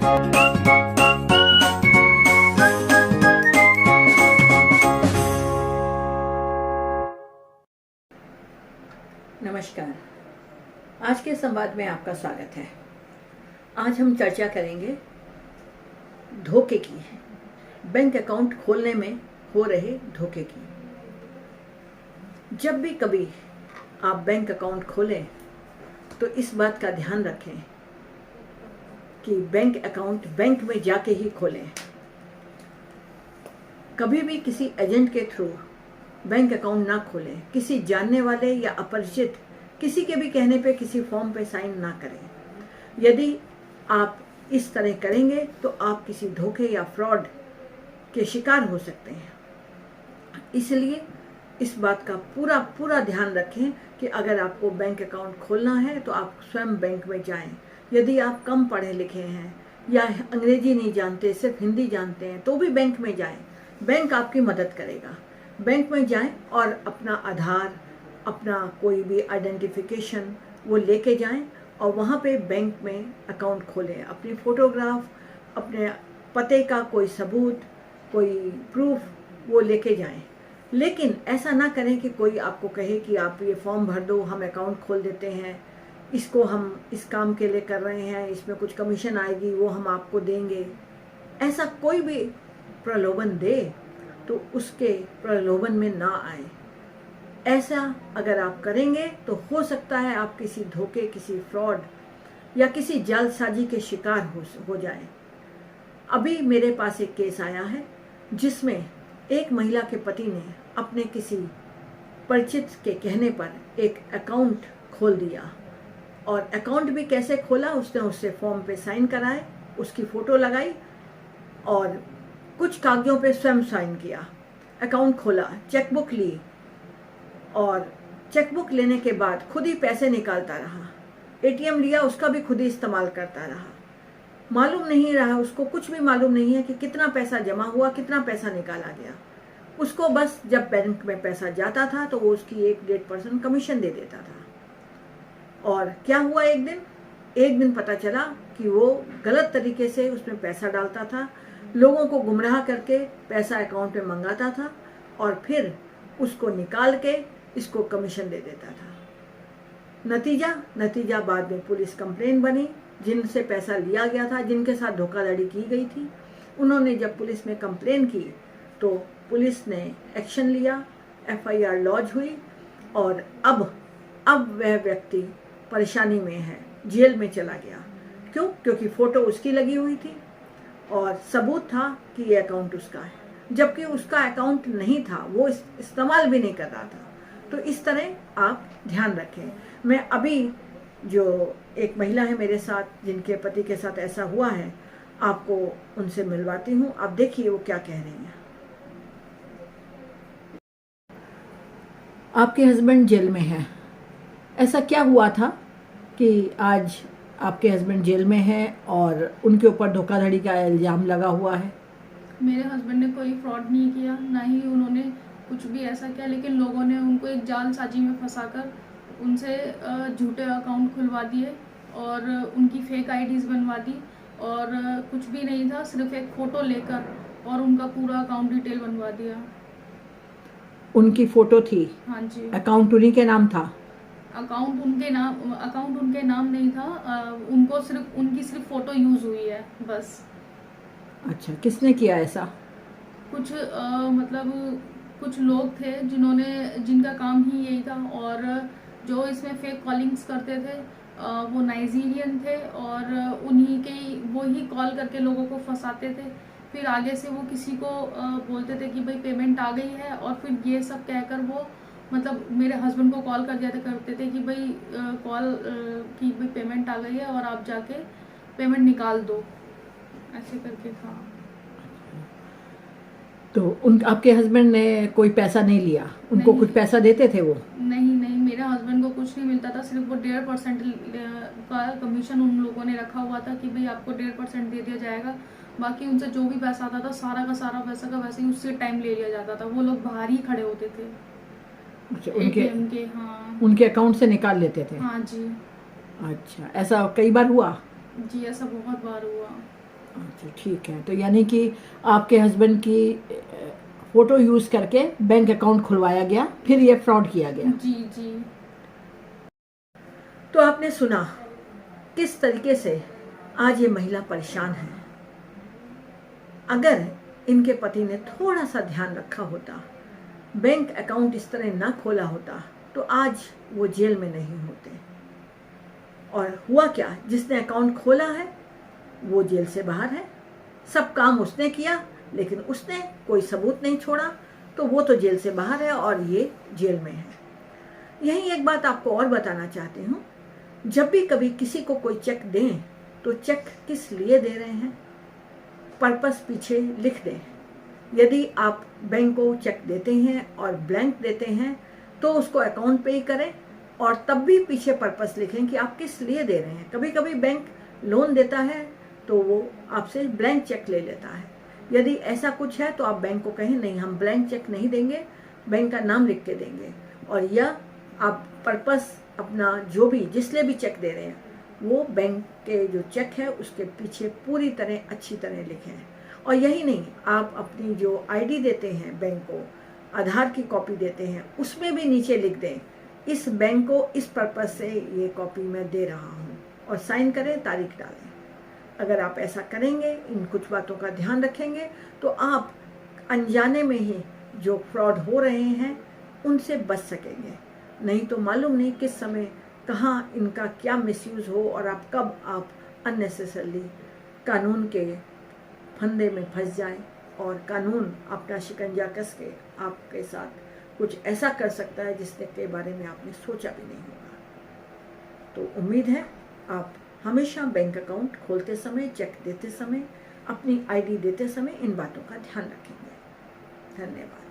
नमस्कार। आज के संवाद में आपका स्वागत है। आज हम चर्चा करेंगे धोखे की, बैंक अकाउंट खोलने में हो रहे धोखे की। जब भी कभी आप बैंक अकाउंट खोलें तो इस बात का ध्यान रखें कि बैंक अकाउंट बैंक में जाके ही खोलें। कभी भी किसी एजेंट के थ्रू बैंक अकाउंट ना खोलें। किसी जानने वाले या अपरिचित किसी के भी कहने पे किसी फॉर्म पे साइन ना करें। यदि आप इस तरह करेंगे तो आप किसी धोखे या फ्रॉड के शिकार हो सकते हैं। इसलिए इस बात का पूरा ध्यान रखें कि अगर आपको बैंक अकाउंट खोलना है तो आप स्वयं बैंक में जाएं। यदि आप कम पढ़े लिखे हैं या अंग्रेजी नहीं जानते, सिर्फ हिंदी जानते हैं, तो भी बैंक में जाएं। बैंक आपकी मदद करेगा। बैंक में जाएं और अपना आधार, अपना कोई भी आइडेंटिफिकेशन वो लेके जाएं और वहाँ पे बैंक में अकाउंट खोलें। अपनी फ़ोटोग्राफ, अपने पते का कोई सबूत, कोई प्रूफ वो लेके जाएं। लेकिन ऐसा ना करें कि कोई आपको कहे कि आप ये फॉर्म भर दो, हम अकाउंट खोल देते हैं, इसको हम इस काम के लिए कर रहे हैं, इसमें कुछ कमीशन आएगी वो हम आपको देंगे। ऐसा कोई भी प्रलोभन दे तो उसके प्रलोभन में ना आए। ऐसा अगर आप करेंगे तो हो सकता है आप किसी धोखे, किसी फ्रॉड या किसी जालसाजी के शिकार हो जाए। अभी मेरे पास एक केस आया है जिसमें एक महिला के पति ने अपने किसी परिचित के कहने पर एक अकाउंट खोल दिया। और अकाउंट भी कैसे खोला, उसने उससे फॉर्म पे साइन कराए, उसकी फ़ोटो लगाई और कुछ कागजों पे स्वयं साइन किया। अकाउंट खोला, चेकबुक ली और चेकबुक लेने के बाद खुद ही पैसे निकालता रहा। एटीएम लिया, उसका भी खुद ही इस्तेमाल करता रहा। मालूम नहीं रहा उसको, कुछ भी मालूम नहीं है कि कितना पैसा जमा हुआ, कितना पैसा निकाला गया। उसको बस जब बैंक में पैसा जाता था तो वो उसकी 1-1.5% कमीशन दे देता था। और क्या हुआ, एक दिन पता चला कि वो गलत तरीके से उसमें पैसा डालता था, लोगों को गुमराह करके पैसा अकाउंट में मंगाता था और फिर उसको निकाल के इसको कमीशन दे देता था। नतीजा बाद में पुलिस कंप्लेन बनी। जिनसे पैसा लिया गया था, जिनके साथ धोखाधड़ी की गई थी, उन्होंने जब पुलिस में कंप्लेन की तो पुलिस ने एक्शन लिया, FIR लॉन्च हुई और अब वह व्यक्ति परेशानी में है, जेल में चला गया। क्यों? क्योंकि फ़ोटो उसकी लगी हुई थी और सबूत था कि ये अकाउंट उसका है, जबकि उसका अकाउंट नहीं था, वो इस्तेमाल भी नहीं कर रहा था। तो इस तरह आप ध्यान रखें। मैं अभी जो एक महिला है मेरे साथ, जिनके पति के साथ ऐसा हुआ है, आपको उनसे मिलवाती हूँ। आप देखिए वो क्या कह रही हैं। आपके हस्बैंड जेल में हैं। ऐसा क्या हुआ था कि आज आपके हस्बैंड जेल में हैं और उनके ऊपर धोखाधड़ी का इल्ज़ाम लगा हुआ है? मेरे हस्बैंड ने कोई फ्रॉड नहीं किया, ना ही उन्होंने कुछ भी ऐसा किया, लेकिन लोगों ने उनको एक जालसाजी में फंसाकर उनसे झूठे अकाउंट खुलवा दिए और उनकी फेक आईडीज़ बनवा दी और कुछ भी नहीं था, सिर्फ एक फ़ोटो लेकर और उनका पूरा अकाउंट डिटेल बनवा दिया। उनकी फ़ोटो थी? हाँ जी। अकाउंट उन्हीं के नाम था? अकाउंट उनके नाम नहीं था। उनकी सिर्फ फ़ोटो यूज़ हुई है बस। अच्छा, किसने किया ऐसा? मतलब कुछ लोग थे जिनका काम ही यही था और जो इसमें फेक कॉलिंग्स करते थे वो नाइजीरियन थे और वो ही कॉल करके लोगों को फंसाते थे। फिर आगे से वो किसी को बोलते थे कि भाई पेमेंट आ गई है और फिर ये सब कहकर वो मतलब मेरे हस्बैंड को कॉल करते थे कि भाई कि भाई पेमेंट आ गई है और आप जाके पेमेंट निकाल दो, ऐसे करके था। तो आपके हस्बैंड ने कोई पैसा नहीं लिया? उनको कुछ पैसा देते थे वो? नहीं, मेरे हस्बैंड को कुछ नहीं मिलता था, सिर्फ वो 1.5% का कमीशन उन लोगों ने रखा हुआ था कि भाई आपको 1.5% दे दिया जाएगा। बाकी उनसे जो भी पैसा आता था सारा का सारा पैसा का वैसे ही उससे टाइम ले लिया जाता था। वो लोग बाहर ही खड़े होते थे। अच्छा, उनके अकाउंट से निकाल लेते थे? हाँ जी। अच्छा, ऐसा कई बार हुआ? जी, ऐसा बहुत बार हुआ। अच्छा ठीक है, तो यानी कि आपके हस्बैंड की फ़ोटो यूज़ करके बैंक अकाउंट खुलवाया गया, फिर ये फ्रॉड किया गया। जी जी। तो आपने सुना किस तरीके से आज ये महिला परेशान है। अगर इनके पति ने थोड़ा सा ध्यान रखा होता, बैंक अकाउंट इस तरह ना खोला होता, तो आज वो जेल में नहीं होते। और हुआ क्या, जिसने अकाउंट खोला है वो जेल से बाहर है। सब काम उसने किया, लेकिन उसने कोई सबूत नहीं छोड़ा, तो वो तो जेल से बाहर है और ये जेल में है। यही एक बात आपको और बताना चाहती हूँ, जब भी कभी किसी को कोई चेक दें तो चेक किस लिए दे रहे हैं, पर्पस पीछे लिख दें। यदि आप बैंक को चेक देते हैं और ब्लैंक देते हैं तो उसको अकाउंट पे ही करें, और तब भी पीछे पर्पस लिखें कि आप किस लिए दे रहे हैं। कभी कभी बैंक लोन देता है तो वो आपसे ब्लैंक चेक ले लेता है। यदि ऐसा कुछ है तो आप बैंक को कहें नहीं, हम ब्लैंक चेक नहीं देंगे, बैंक का नाम लिख के देंगे। और यह आप पर्पस अपना जो भी जिस लिए भी चेक दे रहे हैं वो बैंक के जो चेक है उसके पीछे पूरी तरह अच्छी तरह लिखें। और यही नहीं, आप अपनी जो आईडी देते हैं बैंक को, आधार की कॉपी देते हैं, उसमें भी नीचे लिख दें इस बैंक को इस पर्पस से ये कॉपी मैं दे रहा हूँ, और साइन करें, तारीख डालें। अगर आप ऐसा करेंगे, इन कुछ बातों का ध्यान रखेंगे, तो आप अनजाने में ही जो फ्रॉड हो रहे हैं उनसे बच सकेंगे। नहीं तो मालूम नहीं किस समय कहाँ इनका क्या मिसयूज़ हो और कब आप अननेसेसरली कानून के फंदे में फंस जाएं और कानून अपना शिकंजा कस के आपके साथ कुछ ऐसा कर सकता है जिसके के बारे में आपने सोचा भी नहीं होगा। तो उम्मीद है आप हमेशा बैंक अकाउंट खोलते समय, चेक देते समय, अपनी आईडी देते समय इन बातों का ध्यान रखेंगे। धन्यवाद।